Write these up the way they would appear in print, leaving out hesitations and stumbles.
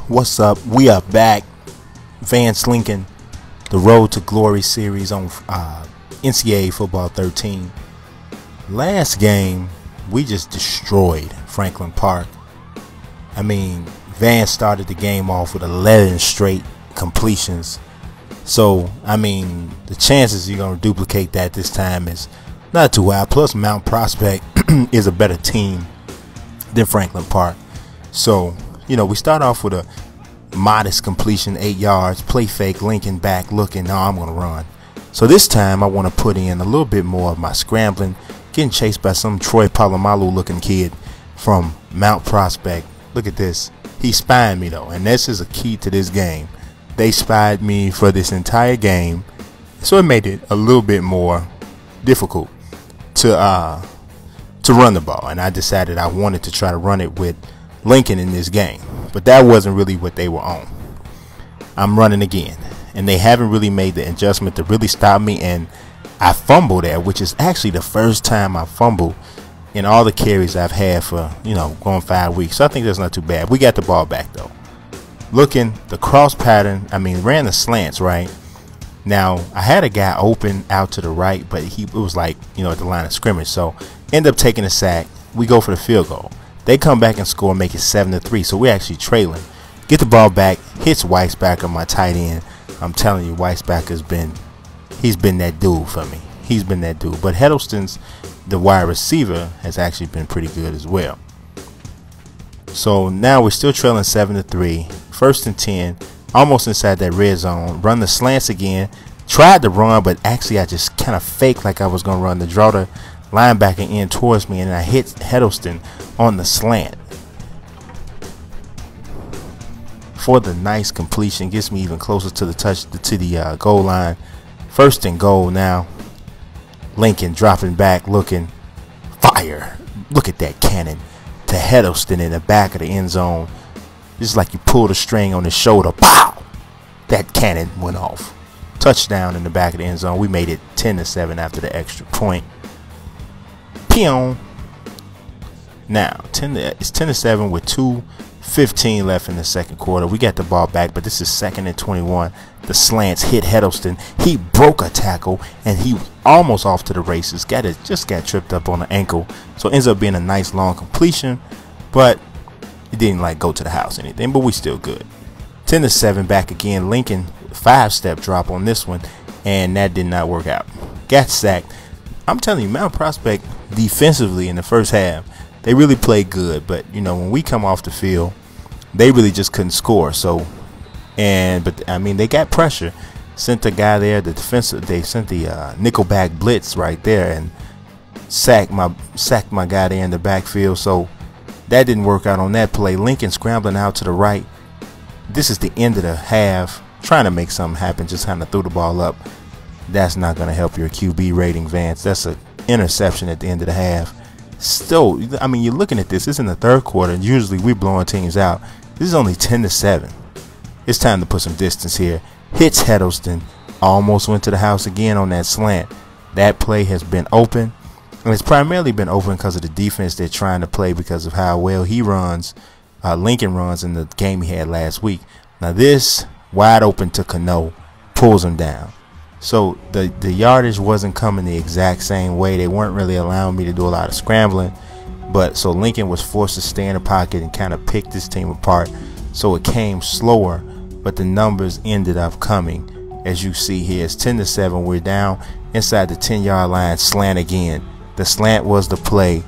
What's up? We are back. Vance Lincoln, the Road to Glory series on NCAA Football 13. Last game, we just destroyed Franklin Park. I mean, Vance started the game off with 11 straight completions. So, I mean, the chances you're going to duplicate that this time is not too high. Plus, Mount Prospect is a better team than Franklin Park. So, you know, we start off with a modest completion, 8 yards, play fake, Lincoln back looking, no, I'm going to run. So this time I want to put in a little bit more of my scrambling, getting chased by some Troy Polamalu looking kid from Mount Prospect. Look at this. He spied me though, and this is a key to this game. They spied me for this entire game, so it made it a little bit more difficult to run the ball, and I decided I wanted to try to run it with Lincoln in this game, but that wasn't really what they were on. I'm running again, and they haven't really made the adjustment to really stop me, and I fumbled there, which is actually the first time I fumbled in all the carries I've had for, you know, going 5 weeks. So I think that's not too bad. We got the ball back though. Looking, the cross pattern, I mean, ran the slants right. Now I had a guy open out to the right, but it was like, you know, at the line of scrimmage. So end up taking a sack. We go for the field goal. They come back and score, make it 7-3. So we're actually trailing. Get the ball back, hits Weisbacher, my tight end. I'm telling you, Weisbacher's he's been that dude for me. He's been that dude. But Heddleston's, the wide receiver, has actually been pretty good as well. So now we're still trailing 7-3. 1st and 10, almost inside that red zone. Run the slants again. Tried to run, but actually I just kind of faked like I was going to run. The draw the linebacker in towards me, and I hit Heddleston on the slant for the nice completion. Gets me even closer to the goal line. 1st and goal now. Lincoln dropping back, looking, fire. Look at that cannon to Heddleston in the back of the end zone. Just like you pulled a string on his shoulder. Pow! That cannon went off. Touchdown in the back of the end zone. We made it 10-7 after the extra point. Peon. Now it's 10-7 with 2:15 left in the second quarter. We got the ball back, but this is 2nd and 21. The slants hit Heddleston. He broke a tackle, and he was almost off to the races. Just got tripped up on the ankle. So it ends up being a nice long completion, but it didn't like go to the house or anything. But we still good. 10-7 back again. Lincoln 5-step drop on this one, and that did not work out. Got sacked. I'm telling you, Mount Prospect defensively in the first half, they really played good. But you know, when we come off the field, they really just couldn't score. So, but I mean, they got pressure. Sent the guy there, the defensive. They sent the nickelback blitz right there and sacked my guy there in the backfield. So that didn't work out on that play. Lincoln scrambling out to the right. This is the end of the half, trying to make something happen. Just kind of threw the ball up. That's not going to help your QB rating, Vance. That's an interception at the end of the half. Still, I mean, you're looking at this. It's in the third quarter, and usually we're blowing teams out. This is only 10-7. It's time to put some distance here. Hits Heddleston. Almost went to the house again on that slant. That play has been open, and it's primarily been open because of the defense they're trying to play, because of how well he runs, Lincoln runs in the game he had last week. Now this wide open to Cano, pulls him down. So the yardage wasn't coming the exact same way. They weren't really allowing me to do a lot of scrambling. But so Lincoln was forced to stay in the pocket and kind of pick this team apart. So it came slower, but the numbers ended up coming. As you see here, it's 10-7. We're down inside the 10-yard line. Slant again. The slant was the play.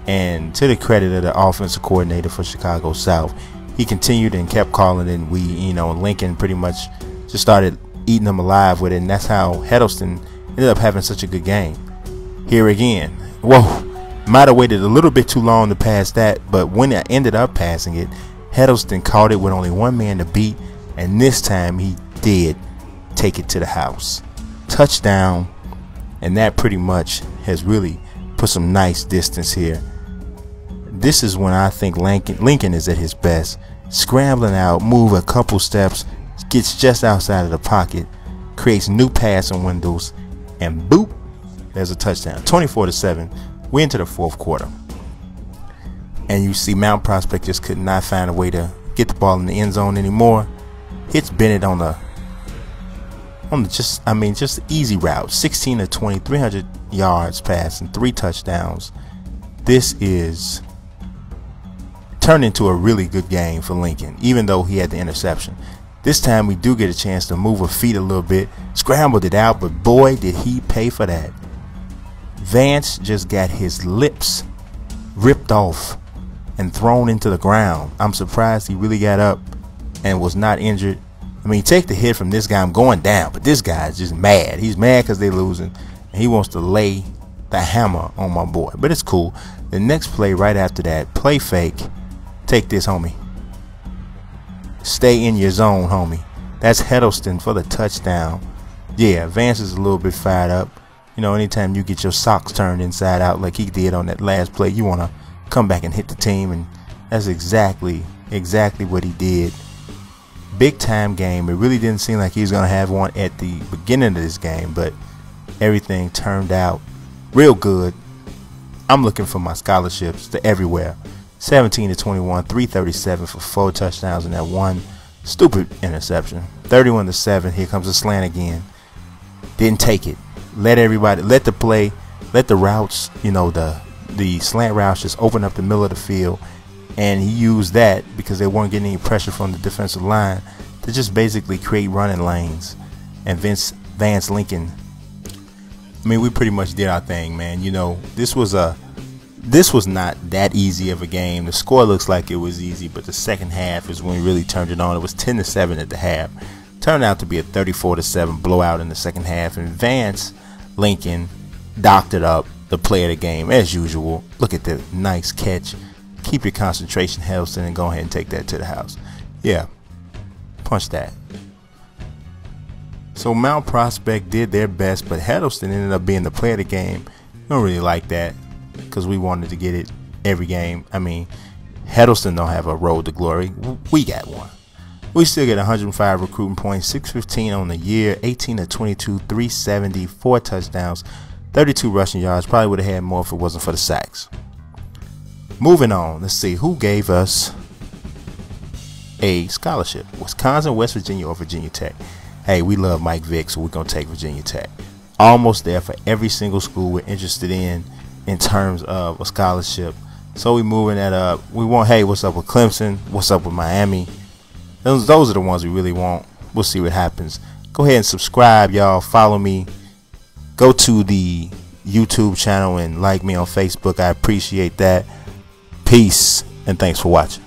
And to the credit of the offensive coordinator for Chicago South, he continued and kept calling it. And Lincoln pretty much just started eating them alive with it, and that's how Heddleston ended up having such a good game. Here again, whoa, might have waited a little bit too long to pass that, but when I ended up passing it, Heddleston caught it with only one man to beat, and this time he did take it to the house. Touchdown, and that pretty much has really put some nice distance here. This is when I think Lincoln is at his best. Scrambling out, move a couple steps, gets just outside of the pocket, creates new passing windows, and boop, there's a touchdown. 24-7. We're into the fourth quarter, and you see Mount Prospect just could not find a way to get the ball in the end zone anymore. Hits Bennett on the just easy route. 16 to 20, 300 yards passing, 3 touchdowns. This is turned into a really good game for Lincoln, even though he had the interception. This time we do get a chance to move our feet a little bit, scrambled it out, but boy did he pay for that. Vance just got his lips ripped off and thrown into the ground. I'm surprised he really got up and was not injured. I mean, take the hit from this guy, I'm going down, but this guy is just mad. He's mad because they're losing, and he wants to lay the hammer on my boy, but it's cool. The next play right after that, play fake. Take this, homie. Stay in your zone, homie. That's Hiddleston for the touchdown. Yeah, Vance is a little bit fired up. You know, anytime you get your socks turned inside out like he did on that last play, you want to come back and hit the team, and that's exactly what he did. Big time game. It really didn't seem like he was going to have one at the beginning of this game, but everything turned out real good. I'm looking for my scholarships to everywhere. 17 to 21, 337 for 4 touchdowns and that one stupid interception. 31 to 7. Here comes the slant again. Didn't take it. Let the play, let the routes, you know, the slant routes just open up the middle of the field, and he used that because they weren't getting any pressure from the defensive line to just basically create running lanes. And Vance Lincoln, I mean, we pretty much did our thing, man. You know, this was not that easy of a game. The score looks like it was easy, but the second half is when we really turned it on. It was 10 to 7 at the half. Turned out to be a 34 to 7 blowout in the second half, and Vance Lincoln doctored up the play of the game as usual. Look at the nice catch. Keep your concentration, Hiddleston, and go ahead and take that to the house. Yeah, punch that. So Mount Prospect did their best, but Hiddleston ended up being the play of the game. Don't really like that because we wanted to get it every game. I mean, Hiddleston don't have a road to glory. We got one. We still get 105 recruiting points, 615 on the year, 18 to 22, 370, 4 touchdowns, 32 rushing yards. Probably would have had more if it wasn't for the sacks. Moving on, let's see who gave us a scholarship. Wisconsin, West Virginia, or Virginia Tech. Hey, we love Mike Vick, so we're going to take Virginia Tech. Almost there for every single school we're interested in terms of a scholarship. So we're moving that up. We want, hey, what's up with Clemson? What's up with Miami? Those are the ones we really want. We'll see what happens. Go ahead and subscribe, y'all. Follow me. Go to the YouTube channel and like me on Facebook. I appreciate that. Peace, and thanks for watching.